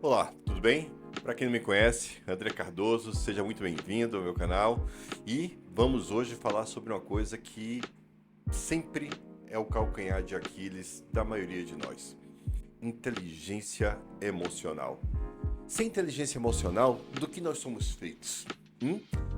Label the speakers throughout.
Speaker 1: Olá, tudo bem? Para quem não me conhece, André Cardoso, seja muito bem-vindo ao meu canal e vamos hoje falar sobre uma coisa que sempre é o calcanhar de Aquiles da maioria de nós: inteligência emocional. Sem inteligência emocional, do que nós somos feitos?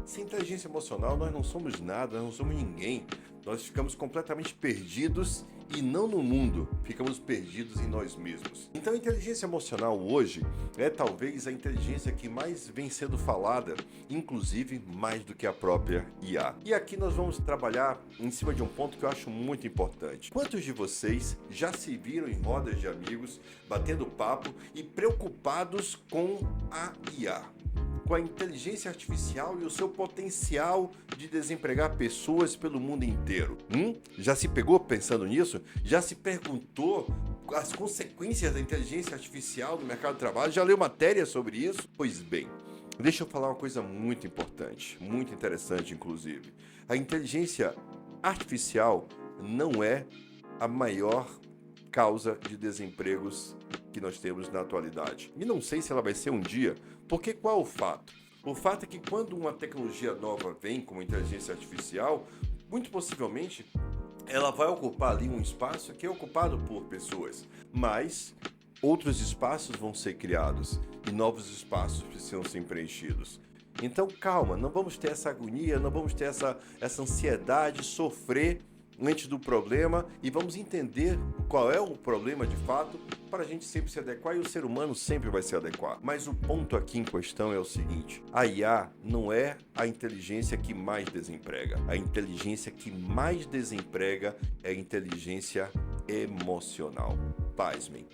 Speaker 1: Sem inteligência emocional, nós não somos nada, nós não somos ninguém. Nós ficamos completamente perdidos e não no mundo, ficamos perdidos em nós mesmos. Então, a inteligência emocional hoje é talvez a inteligência que mais vem sendo falada, inclusive mais do que a própria IA. E aqui nós vamos trabalhar em cima de um ponto que eu acho muito importante. Quantos de vocês já se viram em rodas de amigos, batendo papo e preocupados com a IA? Com a inteligência artificial e o seu potencial de desempregar pessoas pelo mundo inteiro. Já se pegou pensando nisso? Já se perguntou as consequências da inteligência artificial no mercado de trabalho? Já leu matéria sobre isso? Pois bem, deixa eu falar uma coisa muito importante, muito interessante inclusive. A inteligência artificial não é a maior causa de desempregos que nós temos na atualidade. E não sei se ela vai ser um dia, porque qual é o fato? O fato é que quando uma tecnologia nova vem, como a inteligência artificial, muito possivelmente ela vai ocupar ali um espaço que é ocupado por pessoas, mas outros espaços vão ser criados e novos espaços precisam ser preenchidos. Então calma, não vamos ter essa agonia, não vamos ter essa ansiedade, sofrer antes do problema e vamos entender qual é o problema de fato para a gente sempre se adequar e o ser humano sempre vai se adequar. Mas o ponto aqui em questão é o seguinte: a IA não é a inteligência que mais desemprega. A inteligência que mais desemprega é a inteligência emocional. Pasmem.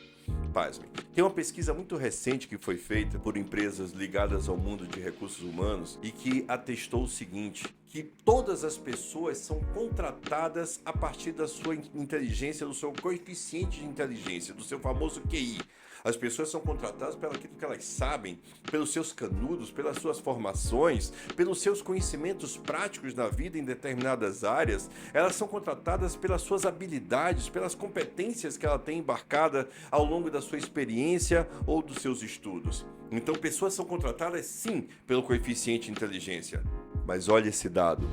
Speaker 1: Tem uma pesquisa muito recente que foi feita por empresas ligadas ao mundo de recursos humanos e que atestou o seguinte: que todas as pessoas são contratadas a partir da sua inteligência, do seu coeficiente de inteligência, do seu famoso QI. As pessoas são contratadas pelo aquilo que elas sabem, pelos seus canudos, pelas suas formações, pelos seus conhecimentos práticos na vida em determinadas áreas. Elas são contratadas pelas suas habilidades, pelas competências que ela tem embarcada ao longo da sua experiência ou dos seus estudos. Então, pessoas são contratadas sim pelo coeficiente de inteligência. Mas olha esse dado: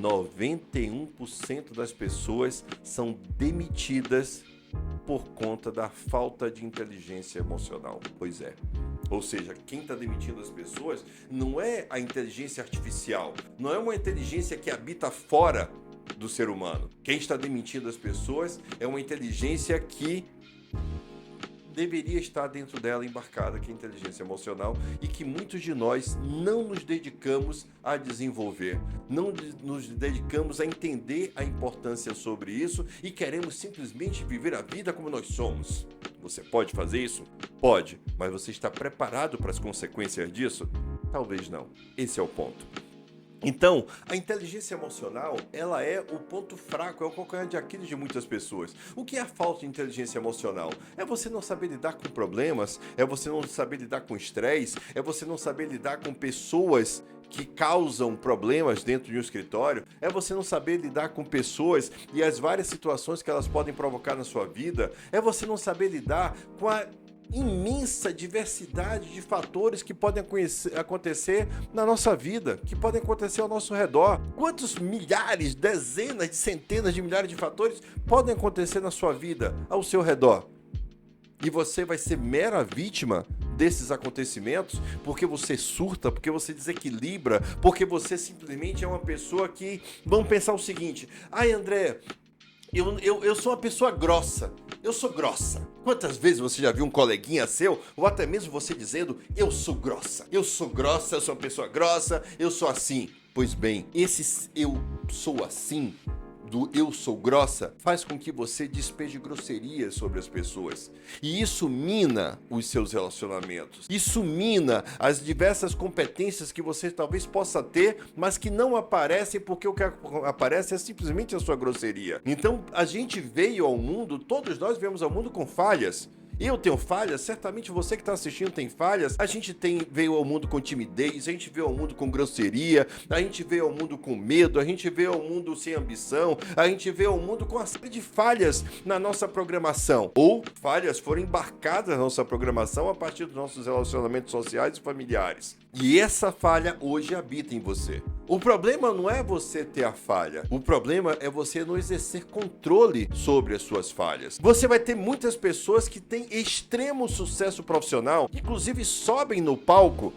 Speaker 1: 91% das pessoas são demitidas por conta da falta de inteligência emocional. Pois é. Ou seja, quem está demitindo as pessoas não é a inteligência artificial, não é uma inteligência que habita fora do ser humano. Quem está demitindo as pessoas é uma inteligência que deveria estar dentro dela embarcada, que é a inteligência emocional, e que muitos de nós não nos dedicamos a desenvolver, não nos dedicamos a entender a importância sobre isso e queremos simplesmente viver a vida como nós somos. Você pode fazer isso? Pode, mas você está preparado para as consequências disso? Talvez não. Esse é o ponto. Então, a inteligência emocional, ela é o ponto fraco, é o calcanhar de Aquiles de muitas pessoas. O que é a falta de inteligência emocional? É você não saber lidar com problemas, é você não saber lidar com estresse, é você não saber lidar com pessoas que causam problemas dentro de um escritório, é você não saber lidar com pessoas e as várias situações que elas podem provocar na sua vida, é você não saber lidar com a imensa diversidade de fatores que podem acontecer na nossa vida, que podem acontecer ao nosso redor. Quantos milhares, dezenas de centenas de milhares de fatores podem acontecer na sua vida, ao seu redor? E você vai ser mera vítima desses acontecimentos porque você surta, porque você desequilibra, porque você simplesmente é uma pessoa que... Vamos pensar o seguinte: ai, André, eu sou uma pessoa grossa. Eu sou grossa. Quantas vezes você já viu um coleguinha seu, ou até mesmo você dizendo: eu sou grossa, eu sou grossa, eu sou uma pessoa grossa, eu sou assim? Pois bem, esse eu sou assim, do eu sou grossa, faz com que você despeje grosserias sobre as pessoas. E isso mina os seus relacionamentos. Isso mina as diversas competências que você talvez possa ter, mas que não aparecem porque o que aparece é simplesmente a sua grosseria. Então, a gente veio ao mundo, todos nós viemos ao mundo com falhas. Eu tenho falhas, certamente você que está assistindo tem falhas. A gente veio ao mundo com timidez, a gente veio ao mundo com grosseria, a gente veio ao mundo com medo, a gente veio ao mundo sem ambição, a gente veio ao mundo com uma série de falhas na nossa programação. Ou falhas foram embarcadas na nossa programação a partir dos nossos relacionamentos sociais e familiares. E essa falha hoje habita em você. O problema não é você ter a falha. O problema é você não exercer controle sobre as suas falhas. Você vai ter muitas pessoas que têm extremo sucesso profissional, inclusive sobem no palco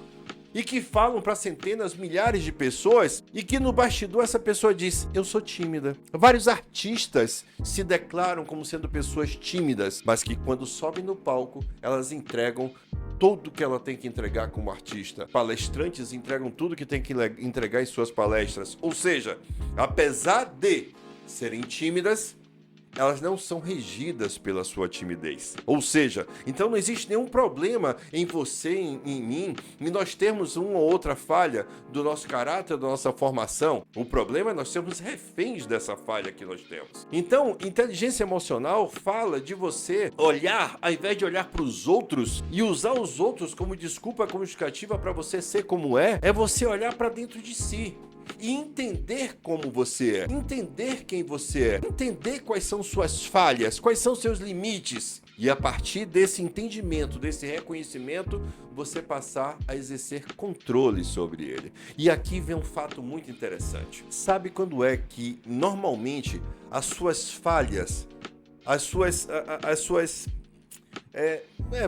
Speaker 1: e que falam para centenas, milhares de pessoas e que no bastidor essa pessoa diz: eu sou tímida. Vários artistas se declaram como sendo pessoas tímidas, mas que quando sobem no palco, elas entregam tudo que ela tem que entregar como artista. Palestrantes entregam tudo que tem que entregar em suas palestras. Ou seja, apesar de serem tímidas, elas não são regidas pela sua timidez. Ou seja, então não existe nenhum problema em você, em mim, em nós termos uma ou outra falha do nosso caráter, da nossa formação. O problema é nós sermos reféns dessa falha que nós temos. Então, inteligência emocional fala de você olhar, ao invés de olhar para os outros e usar os outros como desculpa, como justificativa para você ser como é você olhar para dentro de si. E entender como você é, entender quem você é, entender quais são suas falhas, quais são seus limites. E a partir desse entendimento, desse reconhecimento, você passar a exercer controle sobre ele. E aqui vem um fato muito interessante. Sabe quando é que, normalmente, as suas falhas,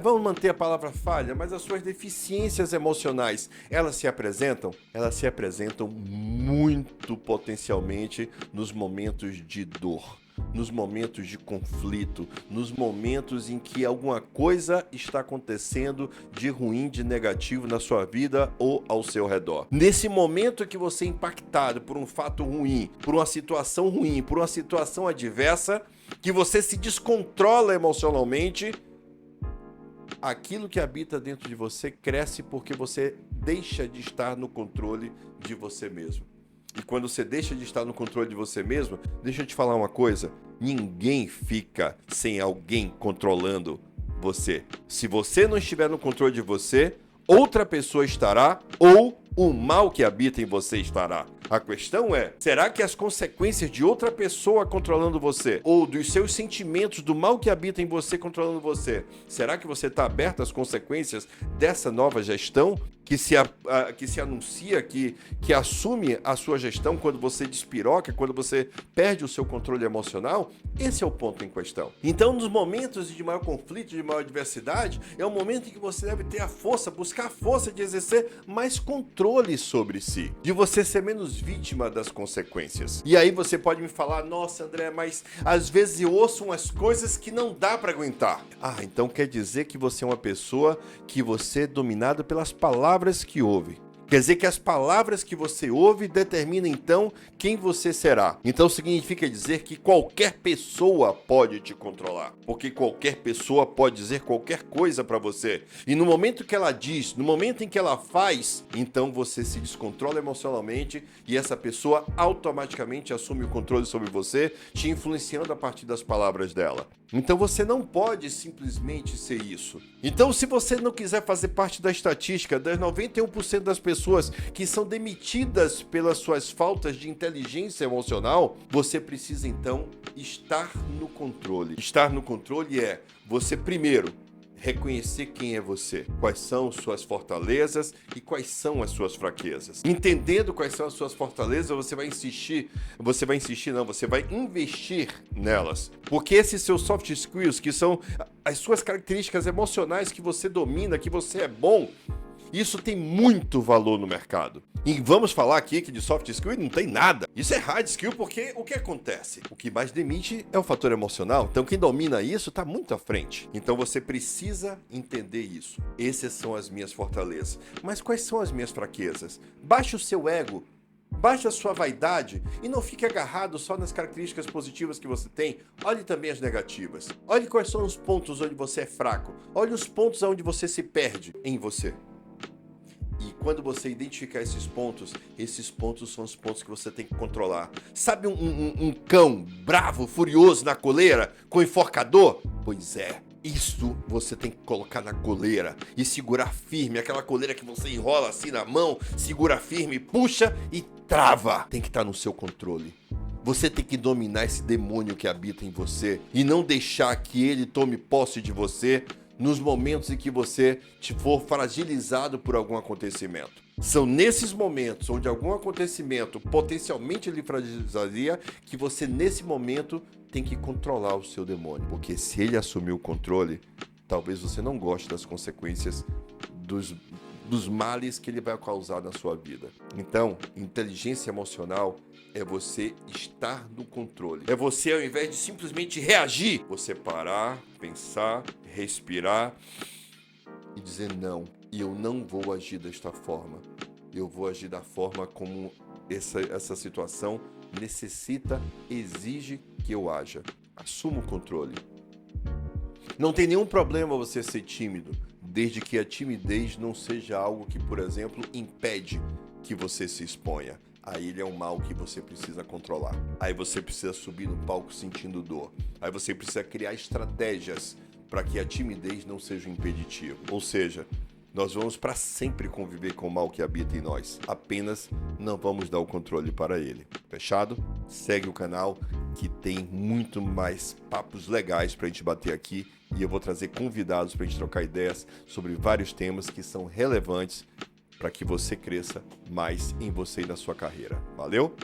Speaker 1: vamos manter a palavra falha, mas as suas deficiências emocionais, elas se apresentam? Elas se apresentam muito potencialmente nos momentos de dor, nos momentos de conflito, nos momentos em que alguma coisa está acontecendo de ruim, de negativo na sua vida ou ao seu redor. Nesse momento que você é impactado por um fato ruim, por uma situação ruim, por uma situação adversa, que você se descontrola emocionalmente, aquilo que habita dentro de você cresce porque você deixa de estar no controle de você mesmo. E quando você deixa de estar no controle de você mesmo, deixa eu te falar uma coisa, ninguém fica sem alguém controlando você. Se você não estiver no controle de você, outra pessoa estará ou o mal que habita em você estará. A questão é, será que as consequências de outra pessoa controlando você, ou dos seus sentimentos, do mal que habita em você controlando você, será que você está aberto às consequências dessa nova gestão que se anuncia, que assume a sua gestão quando você despiroca, quando você perde o seu controle emocional? Esse é o ponto em questão. Então, nos momentos de maior conflito, de maior adversidade, é o momento em que você deve ter a força, buscar a força de exercer mais controle sobre si, de você ser menos vítima das consequências. E aí você pode me falar: nossa, André, mas às vezes eu ouço umas coisas que não dá para aguentar. Então quer dizer que você é uma pessoa que você é dominado pelas palavras que ouve. Quer dizer que as palavras que você ouve determinam então quem você será. Então significa dizer que qualquer pessoa pode te controlar. Porque qualquer pessoa pode dizer qualquer coisa para você. E no momento que ela diz, no momento em que ela faz, então você se descontrola emocionalmente e essa pessoa automaticamente assume o controle sobre você, te influenciando a partir das palavras dela. Então você não pode simplesmente ser isso. Então, se você não quiser fazer parte da estatística das 91% das pessoas que são demitidas pelas suas faltas de inteligência emocional, você precisa então estar no controle. Estar no controle é você primeiro reconhecer quem é você, quais são suas fortalezas e quais são as suas fraquezas. Entendendo quais são as suas fortalezas, você vai investir nelas. Porque esses seus soft skills, que são as suas características emocionais que você domina, que você é bom, isso tem muito valor no mercado. E vamos falar aqui que de soft skill não tem nada. Isso é hard skill porque o que acontece? O que mais demite é o fator emocional. Então quem domina isso está muito à frente. Então você precisa entender isso. Essas são as minhas fortalezas. Mas quais são as minhas fraquezas? Baixe o seu ego. Baixe a sua vaidade e não fique agarrado só nas características positivas que você tem. Olhe também as negativas. Olhe quais são os pontos onde você é fraco. Olhe os pontos onde você se perde em você. E quando você identificar esses pontos são os pontos que você tem que controlar. Sabe um cão bravo, furioso na coleira, com enforcador? Pois é, Isso você tem que colocar na coleira e segurar firme, aquela coleira que você enrola assim na mão, segura firme, puxa e trava. Tem que estar no seu controle. Você tem que dominar esse demônio que habita em você e não deixar que ele tome posse de você nos momentos em que você te for fragilizado por algum acontecimento. São nesses momentos onde algum acontecimento potencialmente lhe fragilizaria que você, nesse momento, tem que controlar o seu demônio. Porque se ele assumir o controle, talvez você não goste das consequências dos males que ele vai causar na sua vida. Então, inteligência emocional é você estar no controle. É você, ao invés de simplesmente reagir, você parar, pensar, respirar e dizer não. E eu não vou agir desta forma. Eu vou agir da forma como essa situação necessita, exige que eu haja. Assuma o controle. Não tem nenhum problema você ser tímido, desde que a timidez não seja algo que, por exemplo, impede que você se exponha. Aí ele é um mal que você precisa controlar. Aí você precisa subir no palco sentindo dor. Aí você precisa criar estratégias para que a timidez não seja um impeditivo. Ou seja, nós vamos para sempre conviver com o mal que habita em nós. Apenas não vamos dar o controle para ele. Fechado? Segue o canal que tem muito mais papos legais para a gente bater aqui. E eu vou trazer convidados para a gente trocar ideias sobre vários temas que são relevantes para que você cresça mais em você e na sua carreira. Valeu?